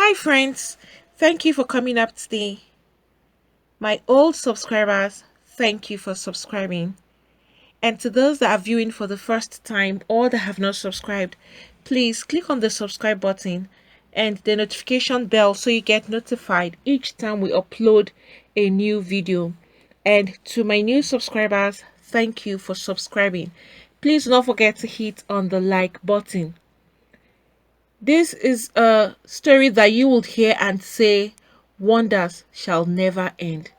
Hi, friends. Thank you for coming up today. My old subscribers, thank you for subscribing. And to those that are viewing for the first time or that have not subscribed, please click on the subscribe button and the notification bell so you get notified each time we upload a new video. And to my new subscribers, thank you for subscribing. Please do not forget to hit on the like button. This is a story that you will hear and say, wonders shall never end.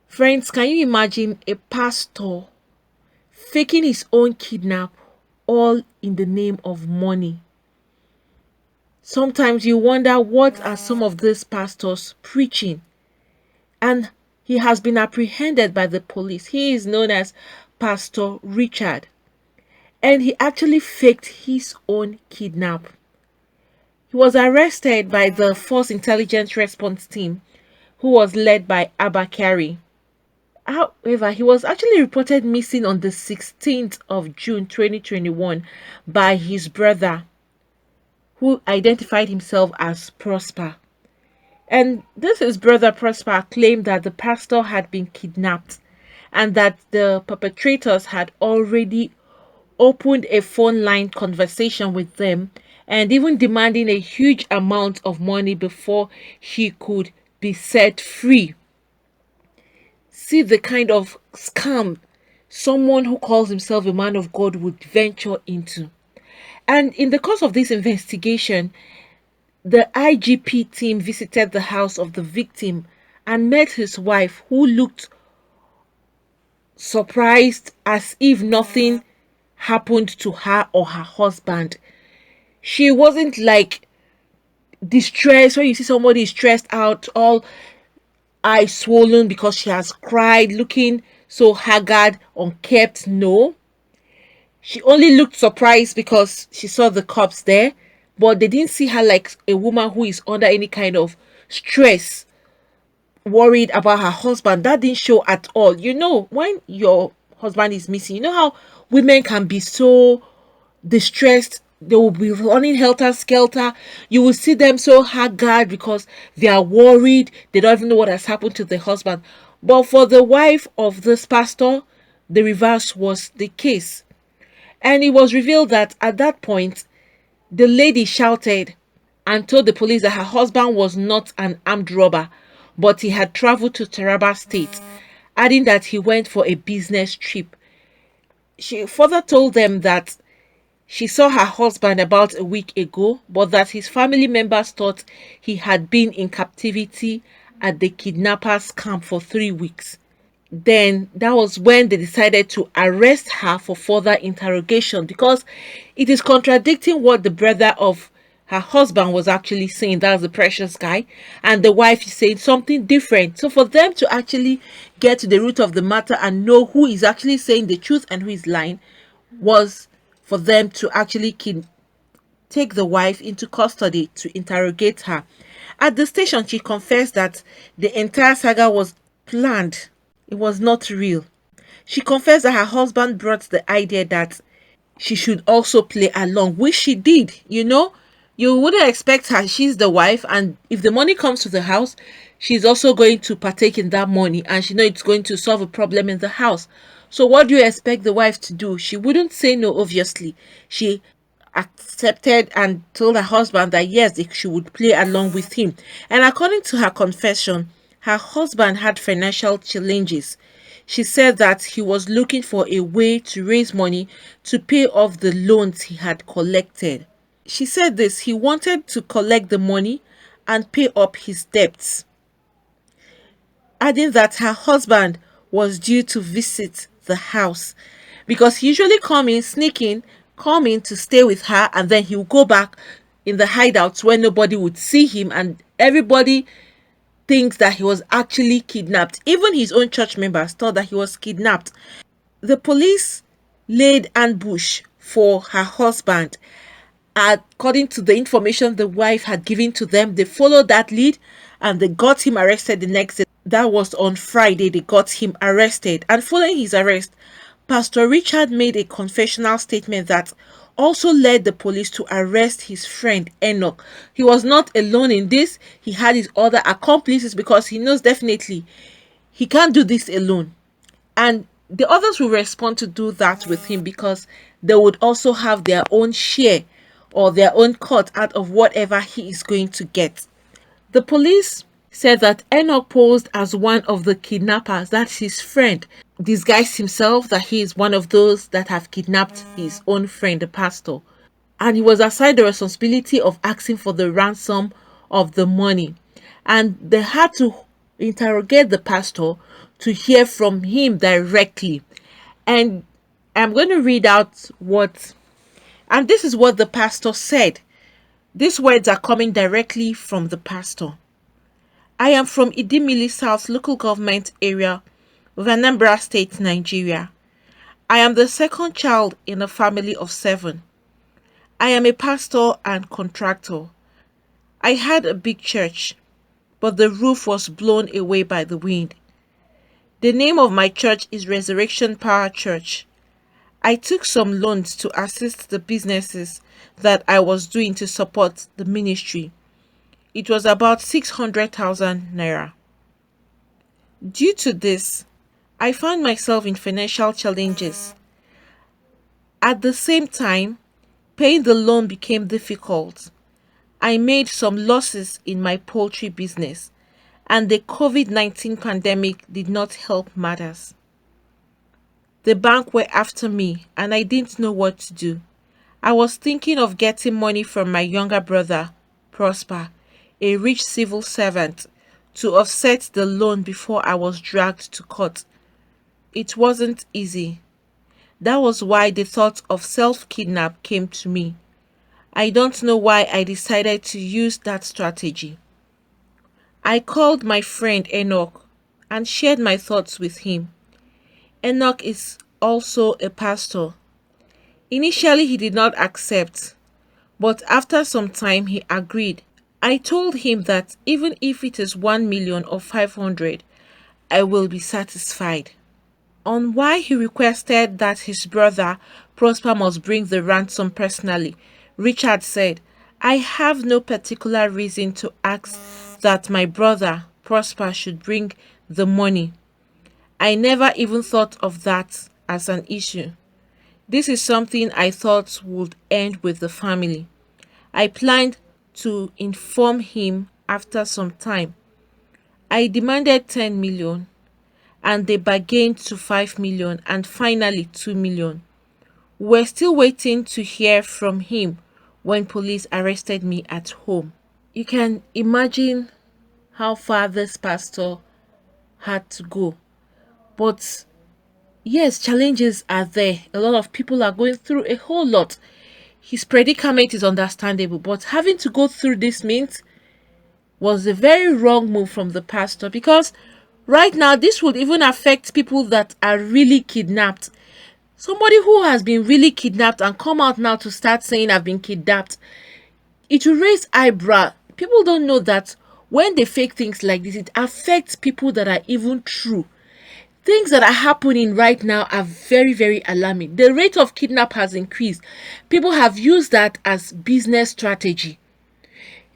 Friends, can you imagine a pastor faking his own kidnap all in the name of money? Sometimes you wonder, what are some of these pastors preaching? And he has been apprehended by the police. He is known as Pastor Richard. And he actually faked his own kidnap. He was arrested by the Force Intelligence Response Team, who was led by Abakari. However, he was actually reported missing on the 16th of June 2021 by his brother, who identified himself as Prosper. And this his brother Prosper claimed that the pastor had been kidnapped and that the perpetrators had already opened a phone line conversation with them and even demanding a huge amount of money before he could be set free. See the kind of scam someone who calls himself a man of God would venture into. And in the course of this investigation, the IGP team visited the house of the victim and met his wife, who looked surprised as if nothing happened to her or her husband. She wasn't like distressed. When you see somebody stressed out, all eyes swollen because she has cried, looking so haggard, unkept. No, she only looked surprised because she saw the cops there, but they didn't see her like a woman who is under any kind of stress, worried about her husband. That didn't show at all. You know, when your husband is missing, you know how women can be so distressed. They will be running helter skelter. You will see them so haggard because they are worried. They don't even know what has happened to the husband. But for the wife of this pastor, the reverse was the case. And it was revealed that at that point, the lady shouted and told the police that her husband was not an armed robber, but he had traveled to Taraba State, adding that he went for a business trip. She further told them that she saw her husband about a week ago, but that his family members thought he had been in captivity at the kidnappers' camp for 3 weeks. Then that was when they decided to arrest her for further interrogation, because it is contradicting what the brother of her husband was actually saying. That's the precious guy, and the wife is saying something different. So for them to actually get to the root of the matter and know who is actually saying the truth and who is lying, was for them to actually take the wife into custody to interrogate her. At the station, she confessed that the entire saga was planned. It was not real. She confessed that her husband brought the idea that she should also play along, which she did. You know, you wouldn't expect her. She's the wife, and if the money comes to the house, she's also going to partake in that money, and she knows it's going to solve a problem in the house. So what do you expect the wife to do? She wouldn't say no, obviously. She accepted and told her husband that yes, she would play along with him. And according to her confession, her husband had financial challenges. She said that he was looking for a way to raise money to pay off the loans he had collected. She said this: he wanted to collect the money and pay up his debts, adding that her husband was due to visit the house because he usually come in to stay with her, and then he'll go back in the hideouts where nobody would see him, and everybody thinks that he was actually kidnapped. Even his own church members thought that he was kidnapped. The police laid ambush for her husband. According to the information the wife had given to them, they followed that lead and they got him arrested the next day. That was on Friday. They got him arrested. And following his arrest, Pastor Richard made a confessional statement that also led the police to arrest his friend Enoch. He was not alone in this. He had his other accomplices because he knows definitely he can't do this alone. And the others will respond to do that with him because they would also have their own share or their own cut out of whatever he is going to get. The police said that Enoch posed as one of the kidnappers, that's his friend, disguised himself that he is one of those that have kidnapped his own friend, the pastor. And he was assigned the responsibility of asking for the ransom of the money. And they had to interrogate the pastor to hear from him directly. And I'm going to read out and this is what the pastor said. These words are coming directly from the pastor. I am from Idimili South local government area of Anambra State, Nigeria. I am the second child in a family of 7. I am a pastor and contractor. I had a big church, but the roof was blown away by the wind. The name of my church is Resurrection Power Church. I took some loans to assist the businesses that I was doing to support the ministry. It was about 600,000 naira. Due to this, I found myself in financial challenges. At the same time, paying the loan became difficult. I made some losses in my poultry business, and the COVID-19 pandemic did not help matters. The bank were after me, and I didn't know what to do. I was thinking of getting money from my younger brother, Prosper, a rich civil servant, to offset the loan before I was dragged to court. It wasn't easy. That was why the thought of self-kidnap came to me. I don't know why I decided to use that strategy. I called my friend Enoch and shared my thoughts with him. Enoch is also a pastor. Initially, he did not accept, but after some time, he agreed. I told him that even if it is 1 million or 500, I will be satisfied. On why he requested that his brother Prosper must bring the ransom personally, Richard said, I have no particular reason to ask that my brother Prosper should bring the money. I never even thought of that as an issue. This is something I thought would end with the family. I planned to inform him after some time. I demanded 10 million and they bargained to 5 million and finally 2 million. We're still waiting to hear from him when police arrested me at home. You can imagine how far this pastor had to go. But yes, challenges are there. A lot of people are going through a whole lot. His predicament is understandable, but having to go through this means was a very wrong move from the pastor because right now this would even affect people that are really kidnapped. Somebody who has been really kidnapped and come out now to start saying I've been kidnapped, it will raise eyebrow. People don't know that when they fake things like this, it affects people that are even true. Things that are happening right now are very, very alarming. The rate of kidnap has increased. People have used that as business strategy.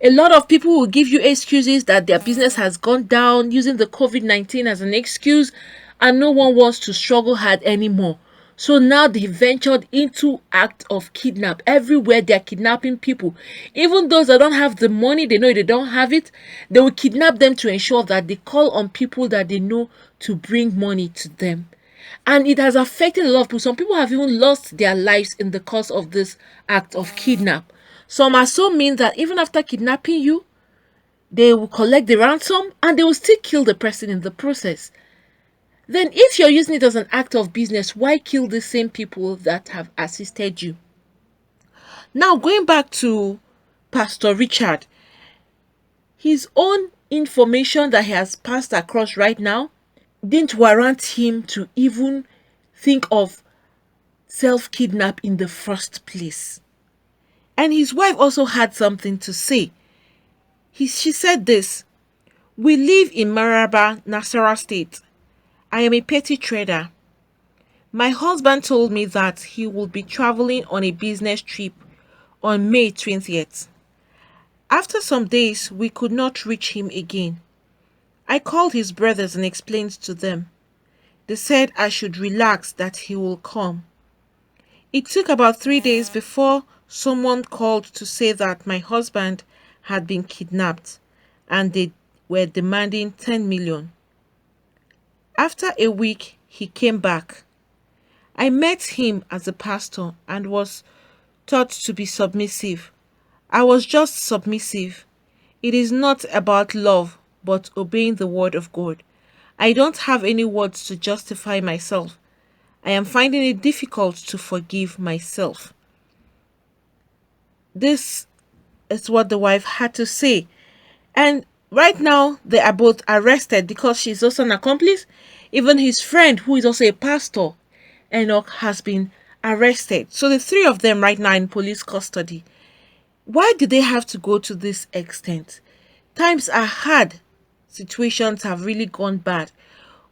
A lot of people will give you excuses that their business has gone down using the COVID-19 as an excuse, and no one wants to struggle hard anymore. So now they ventured into act of kidnap. Everywhere they're kidnapping people. Even those that don't have the money, they know they don't have it. They will kidnap them to ensure that they call on people that they know to bring money to them. And it has affected a lot of people. Some people have even lost their lives in the course of this act of kidnap. Some are so mean that even after kidnapping you, they will collect the ransom and they will still kill the person in the process. Then if you're using it as an act of business, why kill the same people that have assisted you? Now, going back to Pastor Richard, his own information that he has passed across right now didn't warrant him to even think of self-kidnap in the first place. And his wife also had something to say. She said this, we live in Maraba, Nasarawa State. I am a petty trader. My husband told me that he will be traveling on a business trip on May 20th. After some days, we could not reach him again. I called his brothers and explained to them. They said I should relax, that he will come. It took about 3 days before someone called to say that my husband had been kidnapped and they were demanding 10 million. After a week, he came back. I met him as a pastor and was taught to be submissive. I was just submissive. It is not about love, but obeying the word of God. I don't have any words to justify myself. I am finding it difficult to forgive myself. This is what the wife had to say. And right now, they are both arrested because she's also an accomplice. Even his friend, who is also a pastor, Enoch, has been arrested. So the three of them right now in police custody. Why did they have to go to this extent? Times are hard. Situations have really gone bad.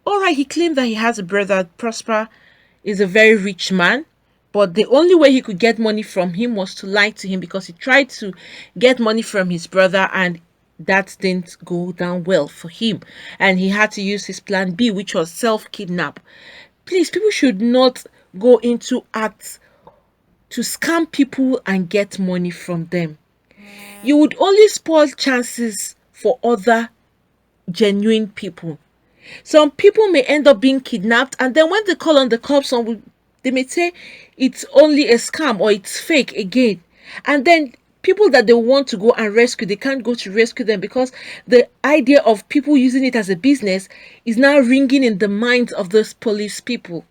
All right, he claimed that he has a brother, Prosper, is a very rich man, but the only way he could get money from him was to lie to him because he tried to get money from his brother and that didn't go down well for him. And he had to use his plan B, which was self-kidnap. Please, people should not go into acts to scam people and get money from them. You would only spoil chances for other genuine people. Some people may end up being kidnapped, and then when they call on the cops, they may say it's only a scam or it's fake again. And then people that they want to go and rescue, they can't go to rescue them because the idea of people using it as a business is now ringing in the minds of those police people.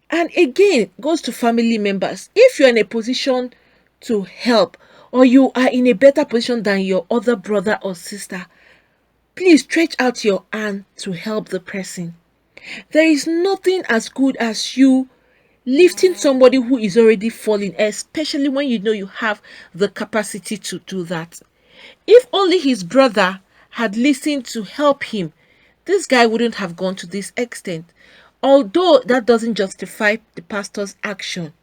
And again, it goes to family members. If you're in a position to help, or you are in a better position than your other brother or sister, please stretch out your hand to help the person. There is nothing as good as you lifting somebody who is already falling, especially when you know you have the capacity to do that. If only his brother had listened to help him, this guy wouldn't have gone to this extent. Although that doesn't justify the pastor's action.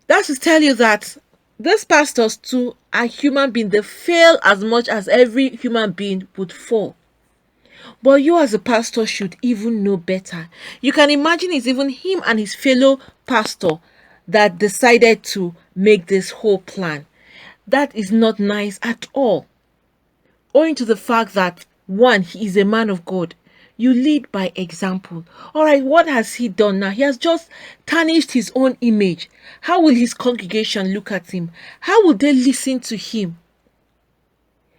That's to tell you that these pastors too are human beings. They fail as much as every human being would fall. But you as a pastor should even know better. You can imagine it's even him and his fellow pastor that decided to make this whole plan. That is not nice at all. Owing to the fact that, one, he is a man of God. You lead by example. All right, what has he done now? He has just tarnished his own image. How will his congregation look at him? How will they listen to him?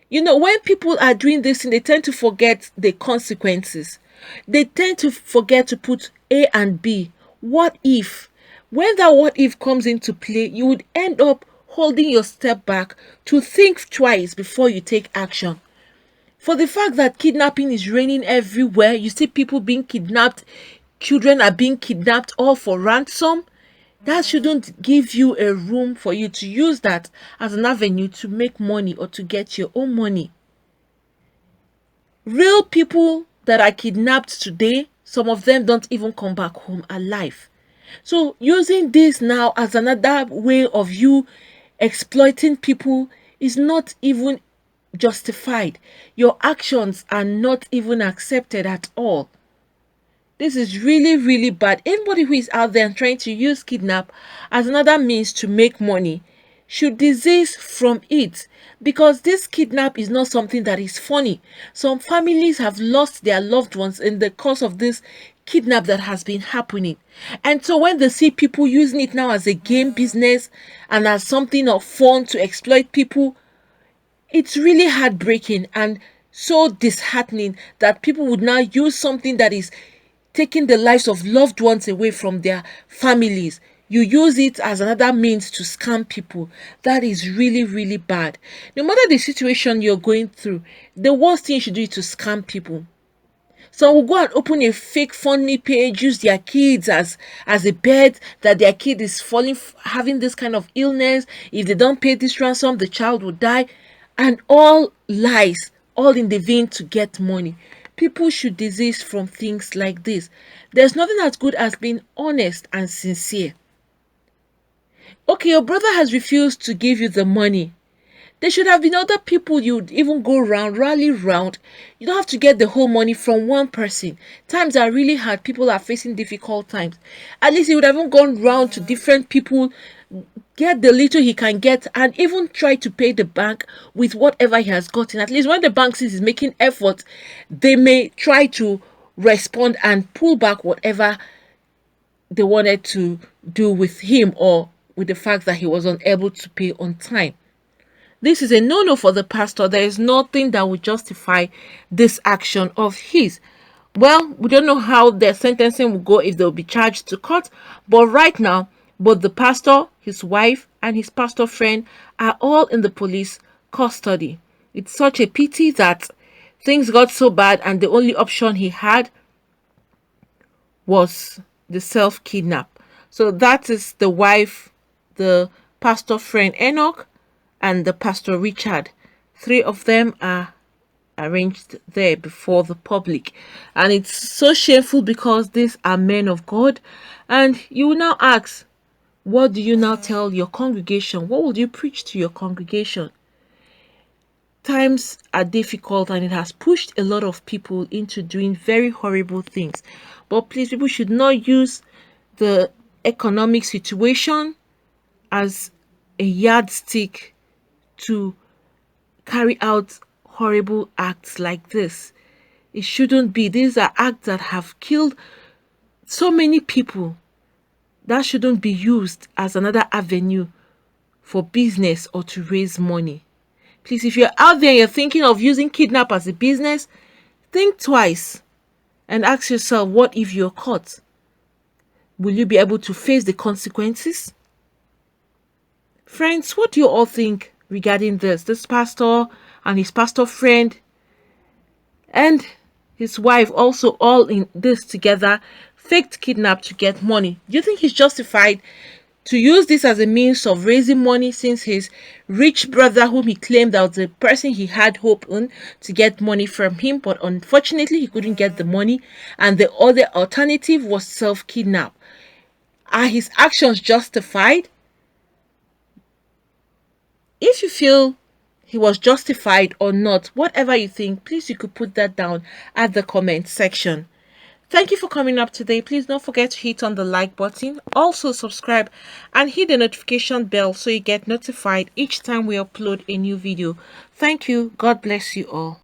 You know, when people are doing this, they tend to forget the consequences. They tend to forget to put A and B. What if? When that what if comes into play, you would end up holding your step back to think twice before you take action. For the fact that kidnapping is reigning everywhere, you see people being kidnapped, children are being kidnapped all for ransom. That shouldn't give you a room for you to use that as an avenue to make money or to get your own money. Real people that are kidnapped today, some of them don't even come back home alive. So using this now as another way of you exploiting people is not even justified. Your actions are not even accepted at all. This is really, really bad. Anybody who is out there and trying to use kidnap as another means to make money should desist from it, because this kidnap is not something that is funny. Some families have lost their loved ones in the course of this kidnap that has been happening. And so when they see people using it now as a game business and as something of fun to exploit people, it's really heartbreaking and so disheartening that people would now use something that is taking the lives of loved ones away from their families. You use it as another means to scam people. That is really, really bad. No matter the situation you're going through, the worst thing you should do is to scam people. Some will go and open a fake funny page, use their kids as a bet that their kid is having this kind of illness. If they don't pay this ransom, the child will die. And all lies, all in the vain to get money. People should desist from things like this. There's nothing as good as being honest and sincere. Okay, your brother has refused to give you the money. There should have been other people you'd even go round, rally round. You don't have to get the whole money from one person. Times are really hard. People are facing difficult times. At least he would have even gone round to different people, get the little he can get, and even try to pay the bank with whatever he has gotten. At least when the bank sees he's making effort, they may try to respond and pull back whatever they wanted to do with him, or with the fact that he was unable to pay on time. This is a no-no for the pastor. There is nothing that would justify this action of his. Well, we don't know how their sentencing will go, if they'll be charged to court. But right now, both the pastor, his wife, and his pastor friend are all in the police custody. It's such a pity that things got so bad and the only option he had was the self-kidnap. So that is the wife, the pastor friend Enoch, and the pastor Richard. 3 of them are arranged there before the public, and it's so shameful because these are men of God. And you will now ask, what do you now tell your congregation? What will you preach to your congregation? Times are difficult and it has pushed a lot of people into doing very horrible things. But please, people should not use the economic situation as a yardstick to carry out horrible acts like this. It shouldn't be. These are acts that have killed so many people. That shouldn't be used as another avenue for business or to raise money. Please, if you're out there and you're thinking of using kidnap as a business, think twice and ask yourself, what if you're caught? Will you be able to face the consequences? Friends, what do you all think regarding this? This pastor and his pastor friend and his wife also all in this together, faked kidnap to get money. Do you think he's justified to use this as a means of raising money, since his rich brother, whom he claimed that was the person he had hope on to get money from him, but unfortunately he couldn't get the money, and the other alternative was self-kidnap? Are his actions justified? If you feel he was justified or not, whatever you think, please you could put that down at the comment section. Thank you for coming up today. Please don't forget to hit on the like button. Also subscribe and hit the notification bell so you get notified each time we upload a new video. Thank you. God bless you all.